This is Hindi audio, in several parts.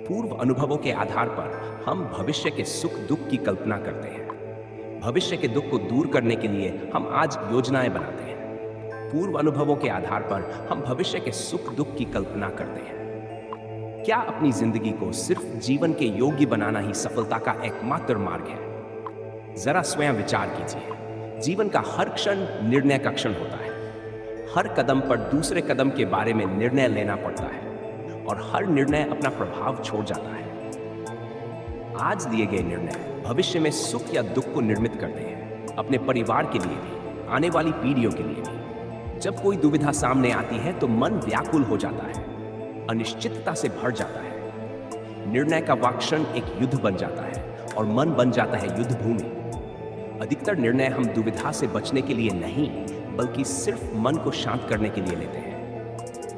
पूर्व अनुभवों के आधार पर हम भविष्य के सुख दुख की कल्पना करते हैं। भविष्य के दुख को दूर करने के लिए हम आज योजनाएं बनाते हैं। पूर्व अनुभवों के आधार पर हम भविष्य के सुख दुख की कल्पना करते हैं। क्या अपनी जिंदगी को सिर्फ जीवन के योग्य बनाना ही सफलता का एकमात्र मार्ग है? जरा स्वयं विचार कीजिए। जीवन का हर क्षण निर्णय का क्षण होता है। हर कदम पर दूसरे कदम के बारे में निर्णय लेना पड़ता है और हर निर्णय अपना प्रभाव छोड़ जाता है। आज लिए गए निर्णय भविष्य में सुख या दुख को निर्मित करते हैं, अपने परिवार के लिए भी, आने वाली पीढ़ियों के लिए भी। जब कोई दुविधा सामने आती है तो मन व्याकुल हो जाता है, अनिश्चितता से भर जाता है। निर्णय का वाक्षण एक युद्ध बन जाता है और मन बन जाता है युद्ध भूमि। अधिकतर निर्णय हम दुविधा से बचने के लिए नहीं, बल्कि सिर्फ मन को शांत करने के लिए लेते हैं।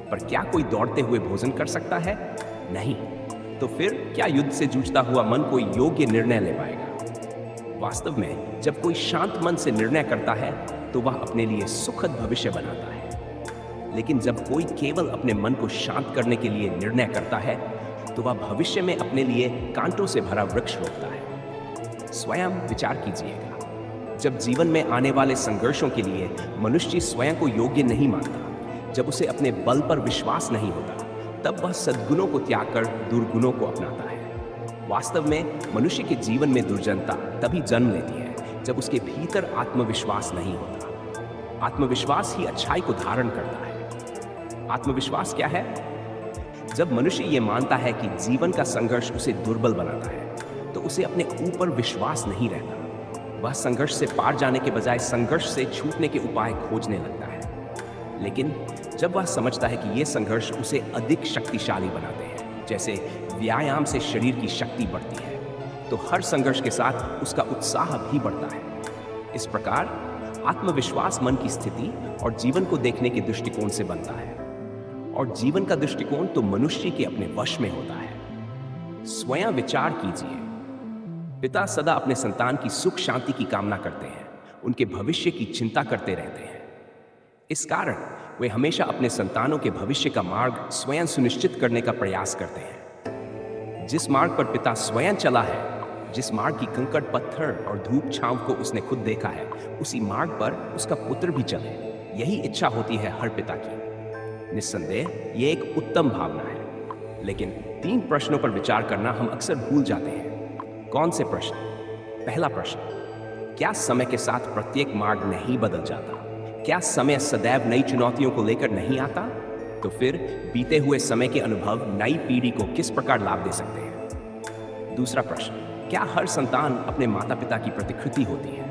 पर क्या कोई दौड़ते हुए भोजन कर सकता है? नहीं। तो फिर क्या युद्ध से जूझता हुआ मन कोई योग्य निर्णय ले पाएगा? वास्तव में जब कोई शांत मन से निर्णय करता है तो वह अपने लिए सुखद भविष्य बनाता है। लेकिन जब कोई केवल अपने मन को शांत करने के लिए निर्णय करता है तो वह भविष्य में अपने लिए कांटों से भरा वृक्ष रोपता है। स्वयं विचार कीजिएगा। जब जीवन में आने वाले संघर्षों के लिए मनुष्य स्वयं को योग्य नहीं मानता, जब उसे अपने बल पर विश्वास नहीं होता, तब वह सद्गुणों को त्याग कर दुर्गुणों को अपनाता है। वास्तव में मनुष्य के जीवन में दुर्जनता तभी जन्म लेती है जब उसके भीतर आत्मविश्वास नहीं होता। आत्मविश्वास ही अच्छाई को धारण करता है। आत्मविश्वास क्या है? जब मनुष्य ये मानता है कि जीवन का संघर्ष उसे दुर्बल बनाता है तो उसे अपने ऊपर विश्वास नहीं रहता। वह संघर्ष से पार जाने के बजाय संघर्ष से छूटने के उपाय खोजने लगता है। लेकिन जब वह समझता है कि ये संघर्ष उसे अधिक शक्तिशाली बनाते हैं, जैसे व्यायाम से शरीर की शक्ति बढ़ती है, तो हर संघर्ष के साथ उसका उत्साह भी बढ़ता है। इस प्रकार आत्मविश्वास मन की स्थिति और जीवन को देखने के दृष्टिकोण से बनता है, और जीवन का दृष्टिकोण तो मनुष्य के अपने वश में होता है। स्वयं विचार कीजिए। पिता सदा अपने संतान की सुख शांति की कामना करते हैं, उनके भविष्य की चिंता करते रहते हैं। इस कारण वे हमेशा अपने संतानों के भविष्य का मार्ग स्वयं सुनिश्चित करने का प्रयास करते हैं। जिस मार्ग पर पिता स्वयं चला है, जिस मार्ग की कंकड़ पत्थर और धूप छांव को उसने खुद देखा है, उसी मार्ग पर उसका पुत्र भी चले। यही इच्छा होती है हर पिता की। निस्संदेह ये एक उत्तम भावना है, लेकिन 3 प्रश्नों पर विचार करना हम अक्सर भूल जाते हैं। कौन से प्रश्न? पहला प्रश्न, क्या समय के साथ प्रत्येक मार्ग नहीं बदल जाता? क्या समय सदैव नई चुनौतियों को लेकर नहीं आता? तो फिर बीते हुए समय के अनुभव नई पीढ़ी को किस प्रकार लाभ दे सकते हैं? दूसरा प्रश्न, क्या हर संतान अपने माता पिता की प्रतिकृति होती है?